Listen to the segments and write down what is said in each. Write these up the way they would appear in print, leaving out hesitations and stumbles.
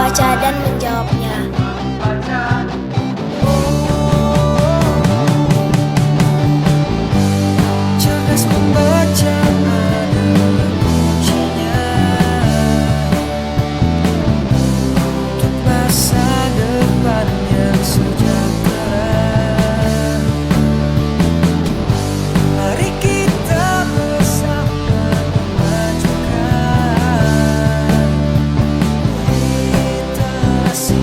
membaca dan menjawabnya. Cerdas membaca adalah kuncinya untuk masa depan yang sejahtera. Mari kita bersama memajukan literasi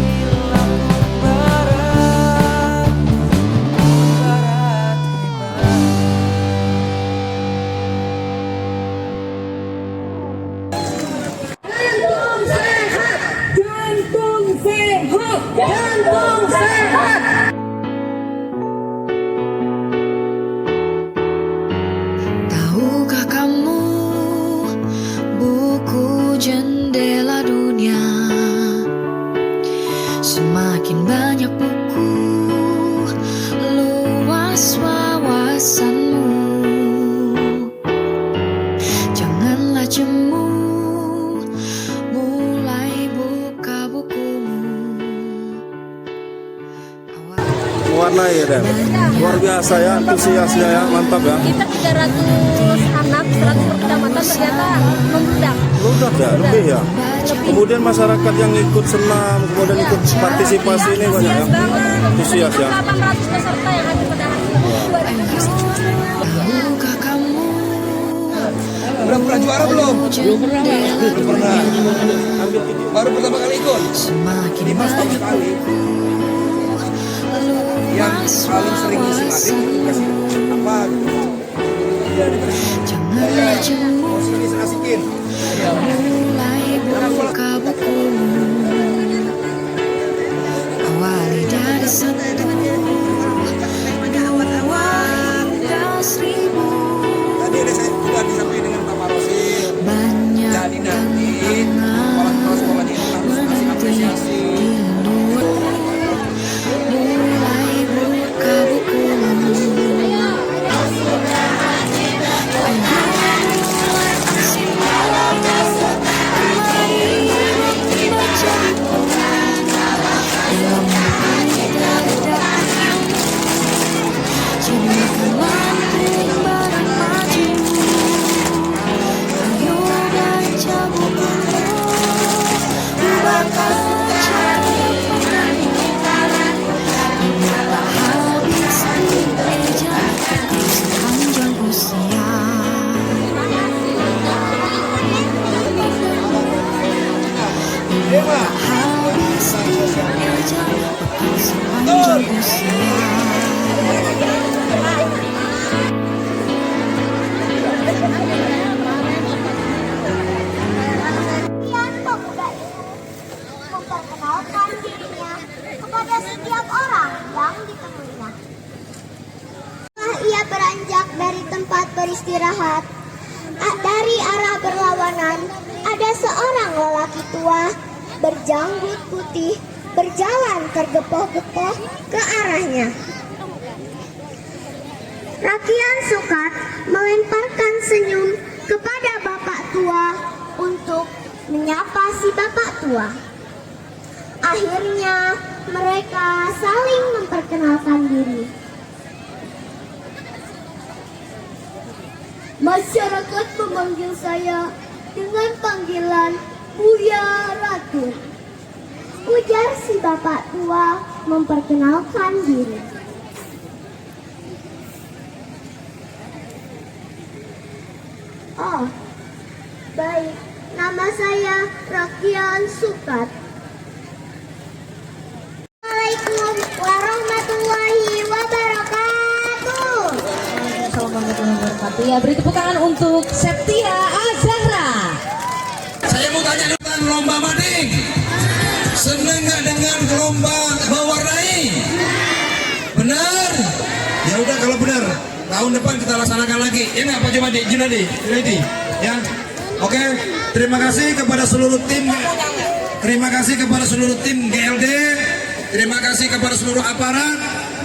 lampu barat hebat. Jantung sehat, jantung sehat. Tahukah kamu, buku jendela dunia, semakin banyak buku, luas wawasanmu. Janganlah jemu, mulai buka bukumu. Mewarnai ya, Dan. Luar biasa ya, antusiasnya ya, mantap ya. Kita 300 anak, 100 kecamatan ternyata membludak. Ludak ya, lebih ya. Kemudian masyarakat yang ikut senam, kemudian ikut partisipasi ini banyak ya. Antusias ya. 800 peserta yang hadir pada hari ini. Tahukah kamu, Udah pernah juara belum? belum pernah. Baru pertama kali ikut. Semakin Ini mas banyak sekali. Yang paling sering ngisi materi dikasih apa gitu. Iya dikasih. janganlah jemu, Asikin. mulai buka bukumu. Awali dari 1, 2, hingga 1000. Tadi ada saya juga disampaikan dengan Pak Marosil. Banyak Jadi nanti kepala sekolah ini harus kasih apresiasi. mulai buka bukumu. Kemudian pemuda ini memperkenalkan dirinya kepada setiap orang yang ditemuinya. Setelah ia beranjak dari tempat beristirahat, dari arah berlawanan, ada seorang lelaki tua berjanggut putih berjalan tergepoh-gepoh ke arahnya. Rakian Sukat melemparkan senyum kepada bapak tua untuk menyapa si bapak tua. Akhirnya mereka saling memperkenalkan diri. Masyarakat memanggil saya dengan panggilan Buya Ratu, ujar si bapak tua memperkenalkan diri. Oh, baik. Nama saya Rakian Sukat. Assalamualaikum warahmatullahi wabarakatuh. Assalamualaikum warahmatullahi wabarakatuh. Ya, beri tepuk tangan untuk Septia Azahra. Saya mau tanya tentang lomba mading. Seneng nggak dengan lomba mewarnai? Benar? Ya udah kalau benar, tahun depan kita laksanakan lagi. Ya nggak Pak Junadi? Ya. Oke, terima kasih kepada seluruh tim. Terima kasih kepada seluruh tim GLD. Terima kasih kepada seluruh aparat.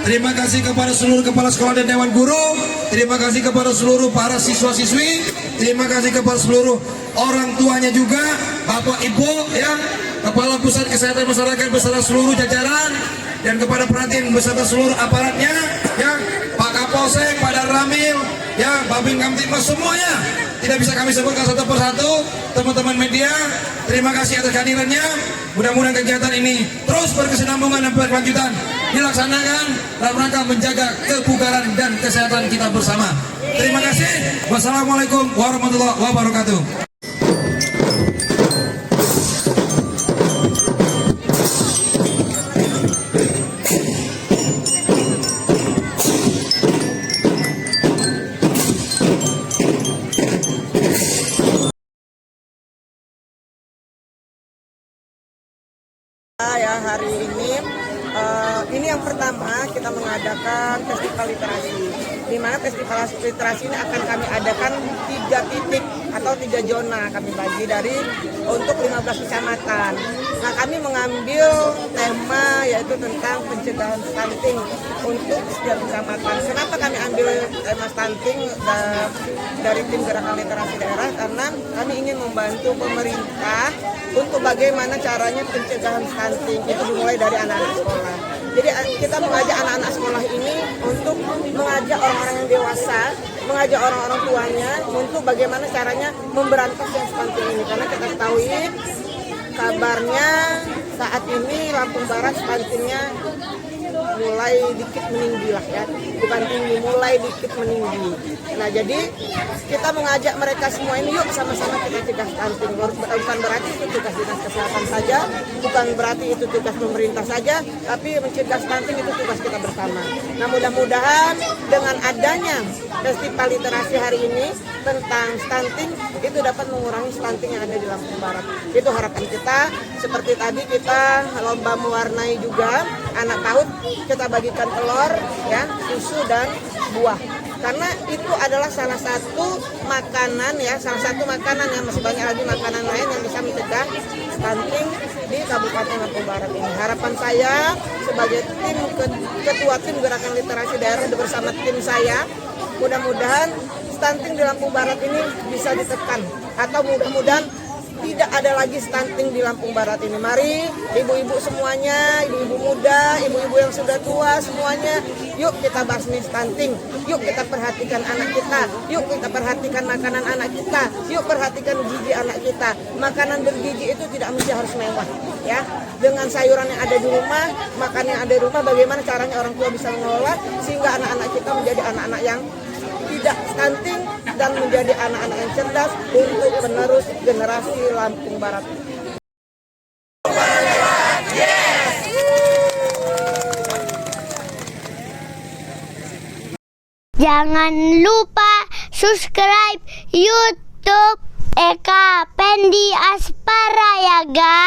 Terima kasih kepada seluruh kepala sekolah dan dewan guru. Terima kasih kepada seluruh para siswa-siswi. Terima kasih kepada seluruh orang tuanya juga. Bapak Ibu ya, Kepala Pusat Kesehatan Masyarakat beserta seluruh jajaran, dan kepada perhatian beserta seluruh aparatnya ya, Pak Kapolsek, Pak Ramil ya, Babin Kamtibmas semuanya tidak bisa kami sebutkan satu persatu. Teman-teman media, terima kasih atas kehadirannya. Mudah-mudahan kegiatan ini terus berkesinambungan dan berkelanjutan dilaksanakan dalam rangka menjaga kebugaran dan kesehatan kita bersama. Terima kasih. Wassalamualaikum warahmatullahi wabarakatuh. Ya, hari ini yang pertama kita mengadakan festival literasi, di mana festival literasi ini akan kami adakan 3 titik atau 3 zona kami bagi untuk 15 kecamatan. Nah, kami mengambil tema yaitu tentang pencegahan stunting untuk setiap kecamatan. Kenapa kami ambil tema stunting dari tim gerakan literasi daerah? Karena kami ingin membantu pemerintah untuk bagaimana caranya pencegahan stunting itu dimulai dari anak-anak sekolah. Jadi kita mengajak anak-anak sekolah ini untuk mengajak orang-orang yang dewasa, mengajak orang-orang tuanya untuk bagaimana caranya memberantas yang stunting ini. Karena kita ketahui kabarnya saat ini Lampung Barat stuntingnya mulai dikit meninggi lah ya, bukan tinggi, mulai dikit meninggi. Nah, jadi kita mengajak mereka semua ini, yuk sama-sama kita cegah stunting. Bukan berarti itu tugas dinas kesehatan saja, bukan berarti itu tugas pemerintah saja, tapi mencegah stunting itu tugas kita bersama. Nah, mudah-mudahan dengan adanya festival literasi hari ini tentang stunting itu dapat mengurangi stunting yang ada di Lampung Barat. Itu harapan kita. Seperti tadi kita lomba mewarnai juga anak PAUD, kita bagikan telur, ya, susu dan buah. Karena itu adalah salah satu makanan ya, salah satu makanan yang masih banyak lagi makanan lain yang bisa mencegah stunting di Kabupaten Lampung Barat ini. Harapan saya sebagai ketua tim gerakan literasi daerah bersama tim saya, mudah-mudahan stunting di Lampung Barat ini bisa ditekan, atau mudah-mudahan tidak ada lagi stunting di Lampung Barat ini. Mari ibu-ibu semuanya, ibu-ibu muda, ibu-ibu yang sudah tua semuanya, yuk kita basmi stunting, yuk kita perhatikan anak kita, yuk kita perhatikan makanan anak kita, yuk perhatikan gizi anak kita. Makanan bergizi itu tidak mesti harus mewah ya. Dengan sayuran yang ada di rumah, makan yang ada di rumah, bagaimana caranya orang tua bisa mengelola sehingga anak-anak kita menjadi anak-anak yang tidak stunting dan menjadi anak-anak yang cerdas untuk penerus generasi Lampung Barat. Jangan lupa subscribe YouTube Eka Pendi Aspara ya guys.